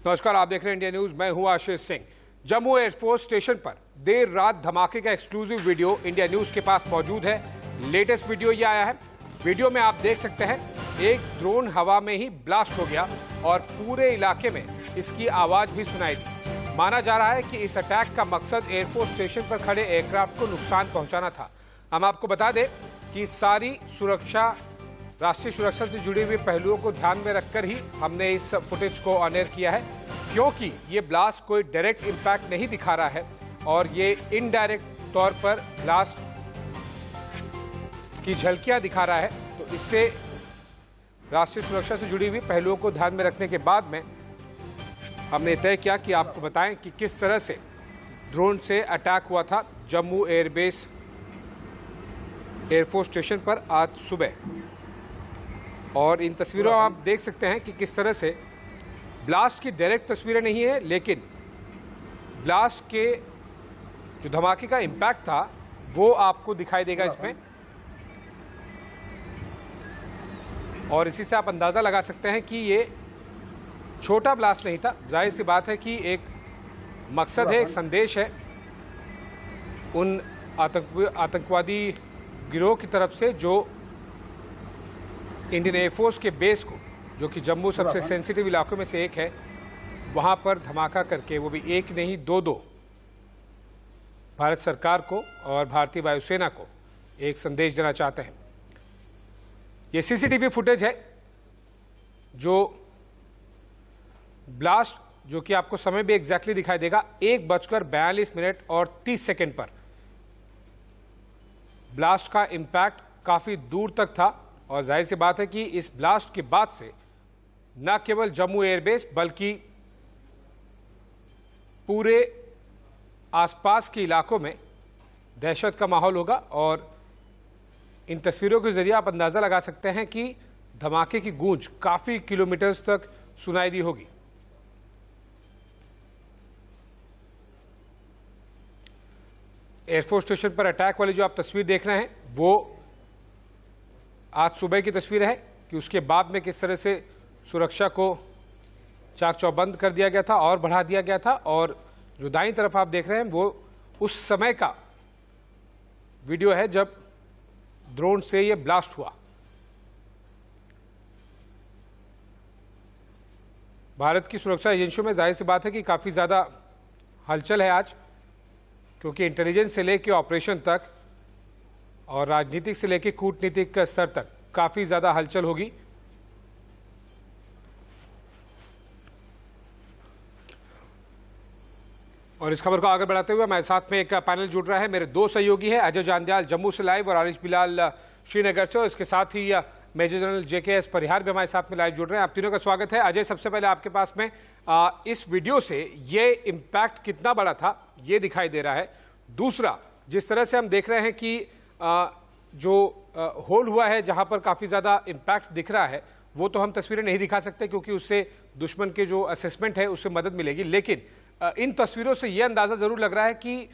नमस्कार, आप देख रहे हैं इंडिया न्यूज। मैं हूं आशीष सिंह। जम्मू एयरफोर्स स्टेशन पर देर रात धमाके का एक्सक्लूसिव वीडियो इंडिया न्यूज के पास मौजूद है। लेटेस्ट वीडियो ये आया है। वीडियो में आप देख सकते हैं एक ड्रोन हवा में ही ब्लास्ट हो गया और पूरे इलाके में इसकी आवाज भी सुनाई दी। माना जा रहा है कि इस अटैक का मकसद एयरफोर्स स्टेशन पर खड़े एयरक्राफ्ट को नुकसान पहुंचाना था। हम आपको बता दें कि सारी सुरक्षा, राष्ट्रीय सुरक्षा से जुड़े हुए पहलुओं को ध्यान में रखकर ही हमने इस फुटेज को ऑन एयर किया है, क्योंकि ये ब्लास्ट कोई डायरेक्ट इंपैक्ट नहीं दिखा रहा है और ये इनडायरेक्ट तौर पर ब्लास्ट की झलकियां दिखा रहा है। तो इससे राष्ट्रीय सुरक्षा से जुड़ी हुई पहलुओं को ध्यान में रखने के बाद में हमने तय किया कि आपको बताएं कि किस तरह से ड्रोन से अटैक हुआ था जम्मू एयरबेस एयरफोर्स स्टेशन पर आज सुबह। और इन तस्वीरों में आप देख सकते हैं कि किस तरह से ब्लास्ट की डायरेक्ट तस्वीरें नहीं है, लेकिन ब्लास्ट के जो धमाके का इंपैक्ट था वो आपको दिखाई देगा इसमें। और इसी से आप अंदाजा लगा सकते हैं कि ये छोटा ब्लास्ट नहीं था। जाहिर सी बात है कि एक मकसद है, एक संदेश है उन आतंकवादी गिरोह की तरफ से जो इंडियन एयरफोर्स के बेस को, जो कि जम्मू सबसे सेंसिटिव इलाकों में से एक है, वहां पर धमाका करके, वो भी एक नहीं दो भारत सरकार को और भारतीय वायुसेना को एक संदेश देना चाहते हैं। ये सीसीटीवी फुटेज है जो ब्लास्ट, जो कि आपको समय भी एग्जैक्टली दिखाई देगा, 1:42 और 30 सेकेंड पर ब्लास्ट का इंपैक्ट काफी दूर तक था। और जाहिर सी बात है कि इस ब्लास्ट के बाद से न केवल जम्मू एयरबेस बल्कि पूरे आसपास के इलाकों में दहशत का माहौल होगा। और इन तस्वीरों के जरिए आप अंदाजा लगा सकते हैं कि धमाके की गूंज काफी किलोमीटर्स तक सुनाई दी होगी। एयरफोर्स स्टेशन पर अटैक वाली जो आप तस्वीर देख रहे हैं वो आज सुबह की तस्वीर है कि उसके बाद में किस तरह से सुरक्षा को चाक चौबंद कर दिया गया था और बढ़ा दिया गया था। और जो दाईं तरफ आप देख रहे हैं वो उस समय का वीडियो है जब ड्रोन से ये ब्लास्ट हुआ। भारत की सुरक्षा एजेंसियों में जाहिर सी बात है कि काफी ज्यादा हलचल है आज, क्योंकि इंटेलिजेंस से लेकर ऑपरेशन तक और राजनीतिक से लेकर कूटनीतिक स्तर तक काफी ज्यादा हलचल होगी। और इस खबर को आगे बढ़ाते हुए हमारे साथ में एक पैनल जुड़ रहा है। मेरे दो सहयोगी हैं, अजय जांदियाल जम्मू से लाइव और आरिश बिलाल श्रीनगर से, और इसके साथ ही मेजर जनरल JKS परिहार भी हमारे साथ में लाइव जुड़ रहे हैं। आप तीनों का स्वागत है। अजय, सबसे पहले आपके पास में इस वीडियो से ये इम्पैक्ट कितना बड़ा था ये दिखाई दे रहा है। दूसरा, जिस तरह से हम देख रहे हैं कि जो होल हुआ है जहां पर काफी ज्यादा इंपैक्ट दिख रहा है, वो तो हम तस्वीरें नहीं दिखा सकते क्योंकि उससे दुश्मन के जो असेसमेंट है उससे मदद मिलेगी, लेकिन इन तस्वीरों से यह अंदाजा जरूर लग रहा है कि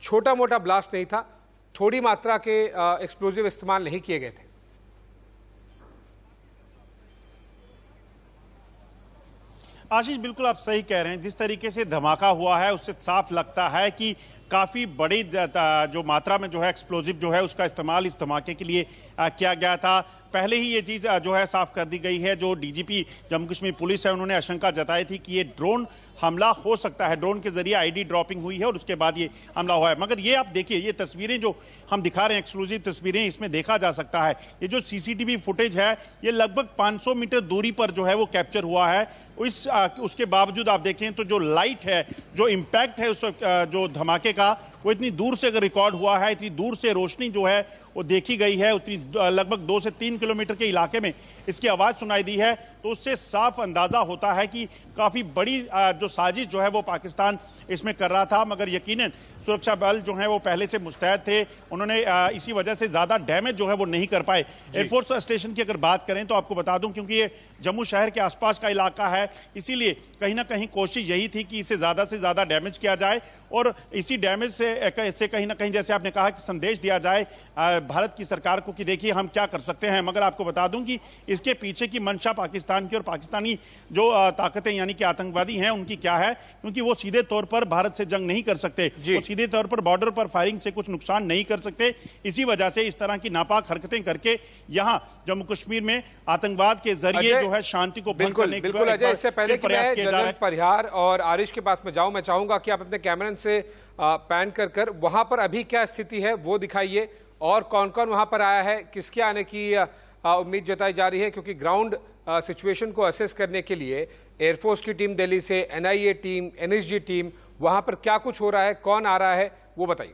छोटा मोटा ब्लास्ट नहीं था, थोड़ी मात्रा के एक्सप्लोजिव इस्तेमाल नहीं किए गए थे। आशीष, बिल्कुल आप सही कह रहे हैं। जिस तरीके से धमाका हुआ है उससे साफ लगता है कि काफी बड़ी जो मात्रा में जो है एक्सप्लोजिव जो है उसका इस्तेमाल इस धमाके के लिए किया गया था। पहले ही ये चीज जो है साफ कर दी गई है। जो DGP जम्मू कश्मीर पुलिस है उन्होंने आशंका जताई थी कि ये ड्रोन हमला हो सकता है, ड्रोन के जरिए ID ड्रॉपिंग हुई है और उसके बाद ये हमला हुआ है। मगर ये आप देखिए, ये तस्वीरें जो हम दिखा रहे हैं, एक्सक्लूसिव तस्वीरें, इसमें देखा जा सकता है ये जो CCTV फुटेज है ये लगभग 500 मीटर दूरी पर जो है वो कैप्चर हुआ है। उसके बावजूद आप देखें तो जो लाइट है, जो इम्पैक्ट है उस जो धमाके का, वो इतनी दूर से अगर रिकॉर्ड हुआ है, इतनी दूर से रोशनी जो है वो देखी गई है, उतनी लगभग 2 से 3 किलोमीटर के इलाके में इसकी आवाज सुनाई दी है, तो उससे साफ अंदाजा होता है कि काफी बड़ी जो साजिश जो है वो पाकिस्तान इसमें कर रहा था। मगर यकीनन सुरक्षा बल जो है वो पहले से मुस्तैद थे, उन्होंने इसी वजह से ज्यादा डैमेज जो है वो नहीं कर पाए। एयरफोर्स स्टेशन की अगर बात करें तो आपको बता दूं, क्योंकि ये जम्मू शहर के आसपास का इलाका है, इसीलिए कहीं ना कहीं कोशिश यही थी कि इसे ज्यादा से ज्यादा डैमेज किया जाए और इसी डैमेज से कहीं ना कहीं, जैसे आपने कहा, कि संदेश दिया जाए भारत की सरकार को कि देखिए हम क्या कर सकते हैं। मगर आपको बता दूं कि इसके पीछे की मंशा पाकिस्तान की और पाकिस्तानी जो ताकतें यानी कि आतंकवादी हैं उनकी क्या है, क्योंकि वो सीधे तौर पर भारत से जंग नहीं कर सकते, वो सीधे तौर पर बॉर्डर पर फायरिंग से कुछ नुकसान नहीं कर सकते। इसी वजह से इस तरह की नापाक हरकतें करके यहां जम्मू कश्मीर में आतंकवाद के जरिए जो है शांति को भंग करने बिल्कुल अजय, इससे पहले कि मैं जनरल परिहार और आरिश के पास में जाऊं, मैं चाहूंगा कि आप अपने कैमरन से पैन कर वहां पर अभी क्या स्थिति है वो दिखाइए, और कौन कौन वहां पर आया है, किसके आने की उम्मीद जताई जा रही है, क्योंकि ग्राउंड सिचुएशन को असेस करने के लिए एयरफोर्स की टीम दिल्ली से, एनआईए टीम, एनएसजी टीम, वहां पर क्या कुछ हो रहा है, कौन आ रहा है, वो बताइए।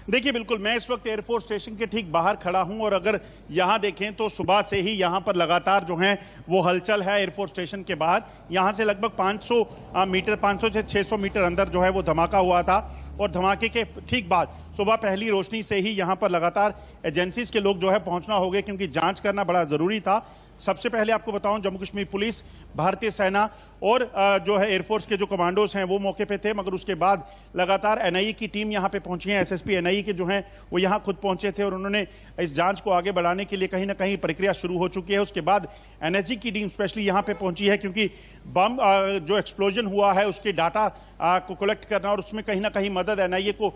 देखिए बिल्कुल, मैं इस वक्त एयरफोर्स स्टेशन के ठीक बाहर खड़ा हूं और अगर यहां देखें तो सुबह से ही यहां पर लगातार जो है वो हलचल है एयरफोर्स स्टेशन के बाहर। यहां से लगभग 500 मीटर 500 से 600 मीटर अंदर जो है वो धमाका हुआ था, और धमाके के ठीक बाद सुबह पहली रोशनी से ही यहां पर लगातार एजेंसीज के लोग जो है पहुंचना हो गए, क्योंकि जांच करना बड़ा जरूरी था। सबसे पहले आपको बताऊं, जम्मू कश्मीर पुलिस, भारतीय सेना और जो है एयरफोर्स के जो कमांडोज हैं वो मौके पे थे, मगर उसके बाद लगातार एनआईए की टीम यहां पे पहुंची है। एसएसपी एनआईए के जो हैं वो यहां खुद पहुंचे थे और उन्होंने इस जांच को आगे बढ़ाने के लिए कहीं ना कहीं प्रक्रिया शुरू हो चुकी है। उसके बाद एनएसजी की टीम स्पेशली यहां पे पहुंची है, क्योंकि बम जो एक्सप्लोजन हुआ है उसके डाटा को कलेक्ट करना और उसमें कहीं ना कहीं मदद एनआईए को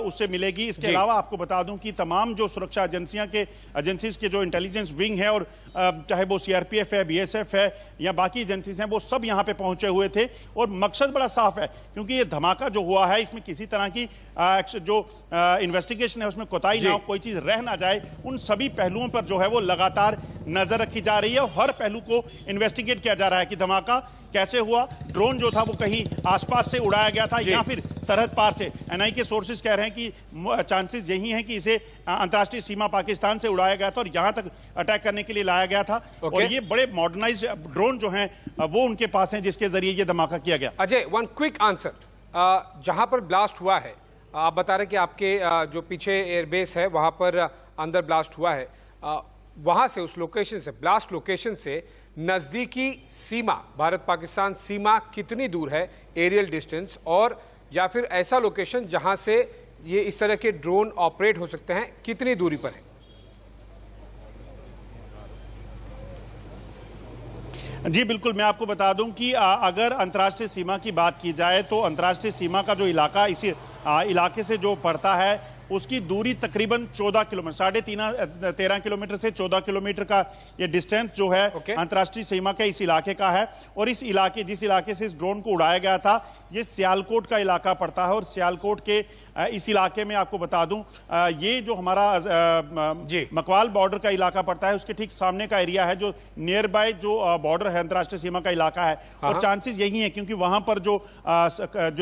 उससे मिलेगी। इसके अलावा आपको बता दूं कि तमाम जो सुरक्षा एजेंसीज के जो इंटेलिजेंस विंग है, और चाहे वो सीआरपीएफ है, बीएसएफ है या बाकी एजेंसीज हैं, वो सब यहां पे पहुंचे हुए थे। और मकसद बड़ा साफ है, क्योंकि ये धमाका जो हुआ है इसमें किसी तरह की जो इन्वेस्टिगेशन है उसमें कोताही ना हो, कोई चीज रह ना जाए, उन सभी पहलुओं पर जो है वो लगातार नजर रखी जा रही है और हर पहलू को इन्वेस्टिगेट किया जा रहा है कि धमाका कैसे हुआ, ड्रोन जो था वो कहीं आसपास से उड़ाया गया था या फिर सरहद पार से। एनआई के सोर्सेज कह रहे हैं कि चांसेस यही हैं कि इसे अंतर्राष्ट्रीय सीमा पाकिस्तान से उड़ाया गया था और यहां तक अटैक करने के लिए लाया गया था। और ये बड़े मॉडर्नाइज ड्रोन जो हैं वो उनके पास हैं, जिसके जरिए ये धमाका किया गया। अजय, वन क्विक आंसर, जहां पर ब्लास्ट हुआ है, आप बता रहे कि आपके जो पीछे एयरबेस है वहां पर अंदर ब्लास्ट हुआ है, वहां से, उस लोकेशन से, ब्लास्ट लोकेशन से नजदीकी सीमा, भारत पाकिस्तान सीमा कितनी दूर है, एरियल डिस्टेंस, और या फिर ऐसा लोकेशन जहां से ये इस तरह के ड्रोन ऑपरेट हो सकते हैं, कितनी दूरी पर है? जी बिल्कुल, मैं आपको बता दूं कि अगर अंतर्राष्ट्रीय सीमा की बात की जाए तो अंतर्राष्ट्रीय सीमा का जो इलाका इस इलाके से जो पड़ता है उसकी दूरी तकरीबन 14 किलोमीटर, 13.5 किलोमीटर से 14 किलोमीटर का ये डिस्टेंस जो है अंतर्राष्ट्रीय सीमा के इस इलाके का है। और इस इलाके, जिस इलाके से इस ड्रोन को उड़ाया गया था, ये सियालकोट का इलाका पड़ता है। और सियालकोट के इस इलाके में आपको बता दूं, ये जो हमारा मकवाल बॉर्डर का इलाका पड़ता है, उसके ठीक सामने का एरिया है जो नियर बाय जो बॉर्डर है, अंतर्राष्ट्रीय सीमा का इलाका है। और चांसेस यही है, क्योंकि वहां पर जो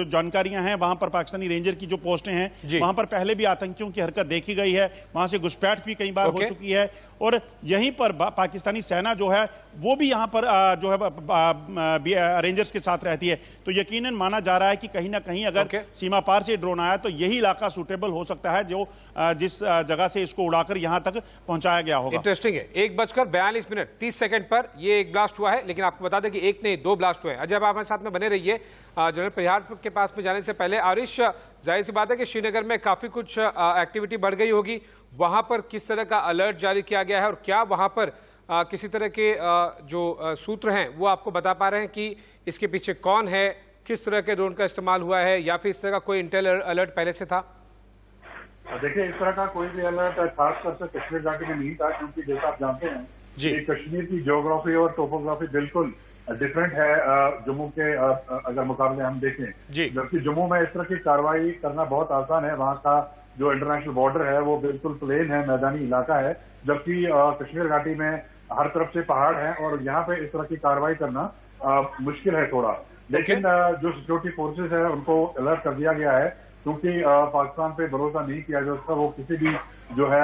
जानकारियां हैं, वहां पर पाकिस्तानी रेंजर की जो पोस्टें हैं, वहां पर पहले भी आतंकियों की हरकत देखी गई है, वहां से घुसपैठ भी कई बार हो चुकी है। और यहीं पर पाकिस्तानी सेना जो है वो भी यहां पर जो है रेंजर्स के साथ रहती है। तो यकीनन माना जा रहा है कि कहीं ना कहीं अगर सीमा पार से ड्रोन आया तो यही इलाका सूटेबल हो सकता है जो जिस जगह से इसको उड़ाकर यहां तक पहुंचाया गया होगा। इंटरेस्टिंग है। 1:42:30 पर ये एक ब्लास्ट हुआ है, लेकिन आपको बता दें कि एक नहीं, 2 ब्लास्ट हुए हैं। अजय, आप हमारे साथ में बने रहिए। जनरल परिहार के पास में जाने से पहले आरिश, जाहिर सी बात है कि श्रीनगर में काफी कुछ एक्टिविटी बढ़ गई होगी, वहां पर किस तरह का अलर्ट जारी किया गया है और क्या वहां पर किसी तरह के जो सूत्र हैं वो आपको बता पा रहे हैं कि इसके पीछे कौन है, किस तरह के ड्रोन का इस्तेमाल हुआ है, या फिर इस तरह का कोई इंटेल अलर्ट पहले से था? देखिए, इस तरह का कोई भी अलर्ट खासतौर से कश्मीर घाटी में नहीं था, क्योंकि जैसा आप जानते हैं कि कश्मीर की ज्योग्राफी और टोपोग्राफी बिल्कुल डिफरेंट है जम्मू के अगर मुकाबले हम देखें। जबकि जम्मू में इस तरह की कार्रवाई करना बहुत आसान है, वहां का जो इंटरनेशनल बॉर्डर है वो बिल्कुल प्लेन है, मैदानी इलाका है। जबकि कश्मीर घाटी में हर तरफ से पहाड़ है और यहाँ पे इस तरह की कार्रवाई करना मुश्किल है थोड़ा। लेकिन जो सिक्योरिटी फोर्सेस है उनको अलर्ट कर दिया गया है, क्योंकि पाकिस्तान पे भरोसा नहीं किया जा सकता, वो किसी भी जो है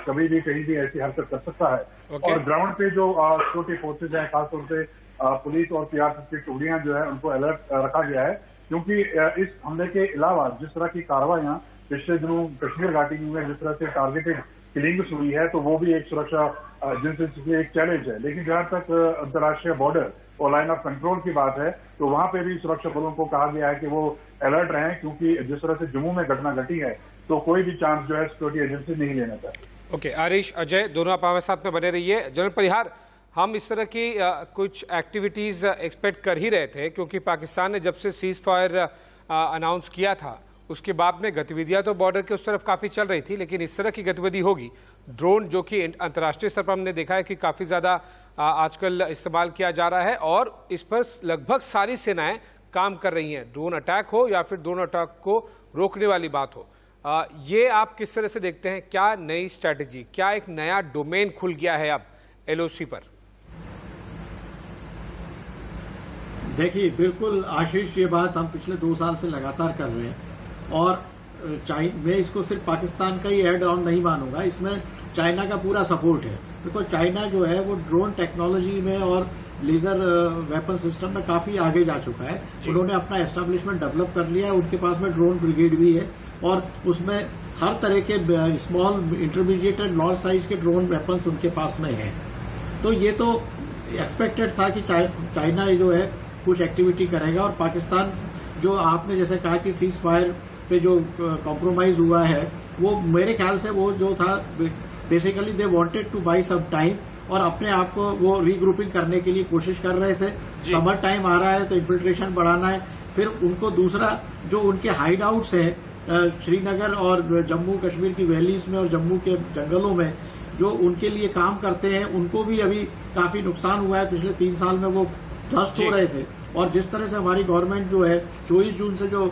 कभी भी कहीं भी ऐसी हरकत कर सकता है। और ग्राउंड पे जो सिक्योरिटी फोर्सेज हैं, खासतौर से पुलिस और सीआरपीएफ की टुकड़ियां जो है उनको अलर्ट रखा गया है, क्योंकि इस हमले के अलावा जिस तरह की कार्रवाइयां पिछले दिनों कश्मीर घाटी में जिस तरह से टारगेटेड किलिंग्स हुई है, तो वो भी एक सुरक्षा एजेंसी की एक चैलेंज है। लेकिन जहां तक अंतर्राष्ट्रीय बॉर्डर और लाइन ऑफ कंट्रोल की बात है, तो वहां पे भी सुरक्षा बलों को कहा गया है कि वो अलर्ट रहें, क्योंकि जिस तरह से जम्मू में घटना घटी है, तो कोई भी चांस जो है सिक्योरिटी एजेंसी नहीं लेना चाहती। ओके, आरिश, अजय, दोनों आप हमारे साथ में बने रहिए। जनरल परिहार, हम इस तरह की कुछ एक्टिविटीज एक्सपेक्ट कर ही रहे थे, क्योंकि पाकिस्तान ने जब से सीज फायर अनाउंस किया था, उसके बाद में गतिविधियां तो बॉर्डर के उस तरफ काफी चल रही थी, लेकिन इस तरह की गतिविधि होगी। ड्रोन, जो कि अंतर्राष्ट्रीय स्तर पर हमने देखा है कि काफी ज्यादा आजकल इस्तेमाल किया जा रहा है, और इस पर लगभग सारी सेनाएं काम कर रही हैं, ड्रोन अटैक हो या फिर ड्रोन अटैक को रोकने वाली बात हो। ये आप किस तरह से देखते हैं? क्या नई स्ट्रैटेजी, क्या एक नया डोमेन खुल गया है अब LOC पर? देखिए, बिल्कुल आशीष, ये बात हम पिछले 2 साल से लगातार कर रहे हैं, और मैं इसको सिर्फ पाकिस्तान का ही एड ऑन नहीं मानूंगा, इसमें चाइना का पूरा सपोर्ट है। बिकॉज चाइना जो है वो ड्रोन टेक्नोलॉजी में और लेजर वेपन सिस्टम में काफी आगे जा चुका है। उन्होंने अपना एस्टेब्लिशमेंट डेवलप कर लिया है, उनके पास में ड्रोन ब्रिगेड भी है, और उसमें हर तरह के small, intermediate and large size के ड्रोन वेपन्स उनके पास में है। तो ये तो एक्सपेक्टेड था कि चाइना जो है कुछ एक्टिविटी करेगा, और पाकिस्तान जो आपने जैसे कहा कि सीज फायर पे जो कॉम्प्रोमाइज हुआ है, वो मेरे ख्याल से वो जो था basically they wanted to buy some time, और अपने आप को वो रीग्रुपिंग करने के लिए कोशिश कर रहे थे। समर टाइम आ रहा है तो इन्फिल्ट्रेशन बढ़ाना है। फिर उनको दूसरा जो उनके हाइड आउट्स है श्रीनगर और जम्मू कश्मीर की वैलीज में और जम्मू के जंगलों में, जो उनके लिए काम करते हैं, उनको भी अभी काफी नुकसान हुआ है। पिछले 3 साल में वो ध्वस्त हो रहे थे, और जिस तरह से हमारी गवर्नमेंट जो है 24 जून से जो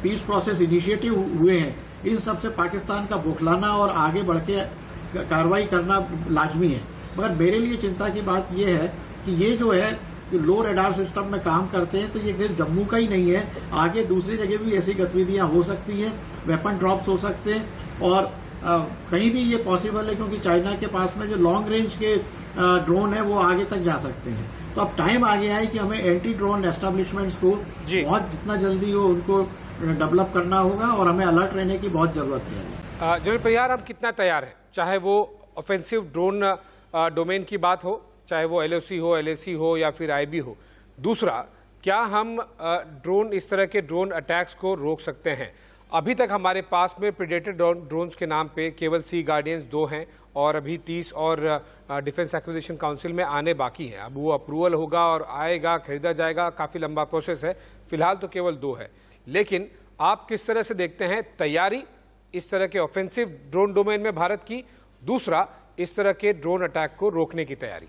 पीस प्रोसेस इनिशिएटिव हुए हैं, इन सब से पाकिस्तान का बौखलाना और आगे बढ़ के कार्रवाई करना लाजमी है। मगर मेरे लिए चिंता की बात यह है कि ये जो है लो रडार सिस्टम में काम करते हैं, तो ये सिर्फ जम्मू का ही नहीं है, आगे दूसरी जगह भी ऐसी गतिविधियां हो सकती हैं, वेपन ड्रॉप्स हो सकते हैं, और कहीं भी ये पॉसिबल है, क्योंकि चाइना के पास में जो लॉन्ग रेंज के ड्रोन है वो आगे तक जा सकते हैं। तो अब टाइम आ गया है कि हमें एंटी ड्रोन एस्टेब्लिशमेंट्स को बहुत जितना जल्दी हो उनको डेवलप करना होगा, और हमें अलर्ट रहने की बहुत जरूरत है। जनरल परिहार, हम कितना तैयार है, चाहे वो ऑफेंसिव ड्रोन डोमेन की बात हो, चाहे वो LOC हो, LAC हो या फिर IB हो? दूसरा, क्या हम ड्रोन, इस तरह के ड्रोन अटैक्स को रोक सकते हैं? अभी तक हमारे पास में प्रेडेटर ड्रोन्स के नाम पे केवल सी गार्डियंस 2 हैं, और अभी 30 और डिफेंस एक्विजिशन काउंसिल में आने बाकी हैं। अब वो अप्रूवल होगा और आएगा, खरीदा जाएगा, काफी लंबा प्रोसेस है। फिलहाल तो केवल 2 है। लेकिन आप किस तरह से देखते हैं तैयारी इस तरह के ऑफेंसिव ड्रोन डोमेन में भारत की? दूसरा, इस तरह के ड्रोन अटैक को रोकने की तैयारी?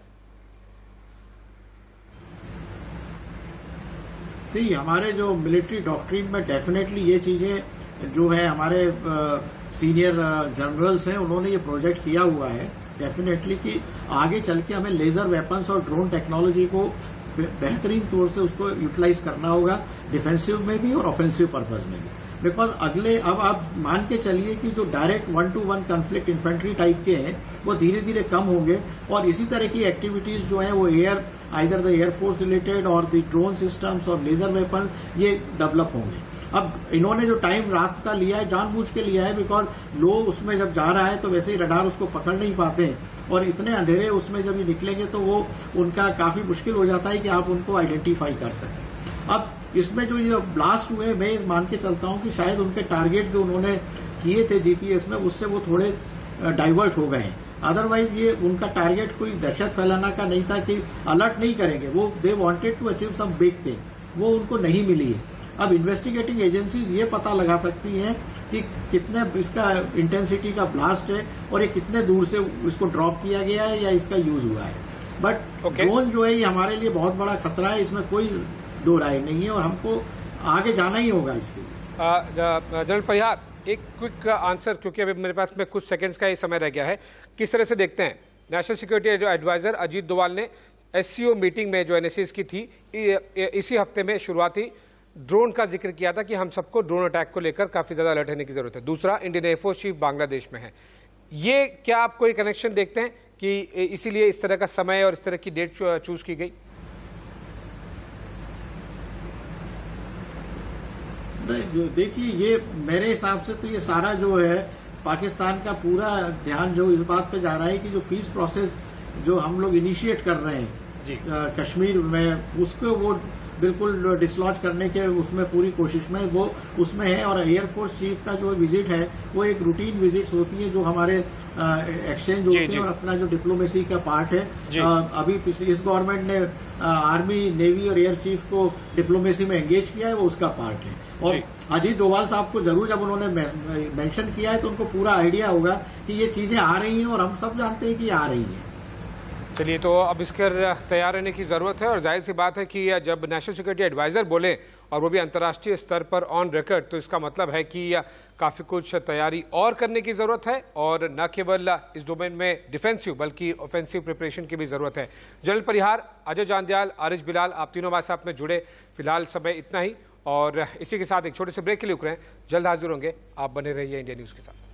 सही, हमारे जो मिलिट्री डॉक्ट्रिन में डेफिनेटली ये चीजें जो है, हमारे सीनियर जनरल्स हैं, उन्होंने ये प्रोजेक्ट किया हुआ है डेफिनेटली कि आगे चल के हमें लेजर वेपन्स और ड्रोन टेक्नोलॉजी को बेहतरीन तौर से उसको यूटिलाइज करना होगा, डिफेंसिव में भी और ऑफेंसिव पर्पज में भी। बिकॉज अब आप मान के चलिए कि जो direct 1-to-1 conflict infantry type के हैं वो धीरे धीरे कम होंगे, और इसी तरह की एक्टिविटीज जो है वो आइदर द एयरफोर्स रिलेटेड और द ड्रोन सिस्टम्स और लेजर वेपन, ये डेवलप होंगे। अब इन्होंने जो टाइम रात का लिया है, जानबूझ के लिया है, बिकॉज लोग उसमें जब जा रहा है तो वैसे ही रडार उसको पकड़ नहीं पाते हैं, और इतने अंधेरे उसमें जब ये निकलेंगे तो वो उनका काफी मुश्किल हो जाता है कि आप उनको आइडेंटिफाई कर सकें। अब इसमें जो ये ब्लास्ट हुए, मैं इस मान के चलता हूं कि शायद उनके टारगेट जो उन्होंने किए थे GPS में, उससे वो थोड़े डाइवर्ट हो गए हैं। अदरवाइज ये उनका टारगेट कोई दहशत फैलाना का नहीं था कि अलर्ट नहीं करेंगे, वो they wanted to achieve some big thing, वो उनको नहीं मिली है। अब इन्वेस्टिगेटिंग एजेंसीज ये पता लगा सकती हैं कि कितने इसका इंटेंसिटी का ब्लास्ट है, और ये कितने दूर से इसको ड्रॉप किया गया है या इसका यूज हुआ है। बट ड्रोन जो है ये हमारे लिए बहुत बड़ा खतरा है, इसमें कोई दो राय नहीं है, और हमको आगे जाना ही होगा इसके लिए। जनरल परिहार, एक क्विक आंसर, क्योंकि अभी मेरे पास में कुछ सेकंड्स का ही समय रह गया है। किस तरह से देखते हैं, national security adviser Ajit Doval ने SCO मीटिंग में जो NSAs की थी, इसी हफ्ते में शुरुआती ड्रोन का जिक्र किया था कि हम सबको ड्रोन अटैक को लेकर काफी ज्यादा अलर्ट रहने की जरूरत है। दूसरा, इंडियन एयरफोर्स चीफ बांग्लादेश में है। ये क्या आप कोई कनेक्शन देखते हैं कि इसीलिए इस तरह का समय और इस तरह की डेट चूज की गई? देखिए, ये मेरे हिसाब से तो ये सारा जो है पाकिस्तान का पूरा ध्यान जो इस बात पे जा रहा है कि जो पीस प्रोसेस जो हम लोग इनिशिएट कर रहे हैं कश्मीर में, उसको वो बिल्कुल डिसलॉज करने के उसमें पूरी कोशिश में वो उसमें है। और एयरफोर्स चीफ का जो विजिट है वो एक रूटीन विजिट्स होती है जो हमारे एक्सचेंज होते हैं और अपना जो डिप्लोमेसी का पार्ट है। अभी इस गवर्नमेंट ने आर्मी, नेवी और एयर चीफ को डिप्लोमेसी में एंगेज किया है, वो उसका पार्ट है। और अजीत डोभाल साहब को जरूर जब उन्होंने मेंशन किया है तो उनको पूरा आइडिया होगा कि ये चीजें आ रही हैं और हम सब जानते हैं कि आ रही हैं। चलिए, तो अब इसके तैयार रहने की जरूरत है और जाहिर सी बात है कि जब नेशनल सिक्योरिटी एडवाइजर बोले और वो भी अंतर्राष्ट्रीय स्तर पर ऑन रिकॉर्ड, तो इसका मतलब है कि काफी कुछ तैयारी और करने की जरूरत है और न केवल इस डोमेन में डिफेंसिव बल्कि ऑफेंसिव प्रिपरेशन की भी जरूरत है। जनरल परिहार, अजय जांदयाल, आरिश बिलाल, आप तीनों हमारे साथ में जुड़े। फिलहाल समय इतना ही और इसी के साथ एक छोटे से ब्रेक के लिए रुक रहे हैं। जल्द हाजिर होंगे, आप बने रहिए इंडिया न्यूज के साथ।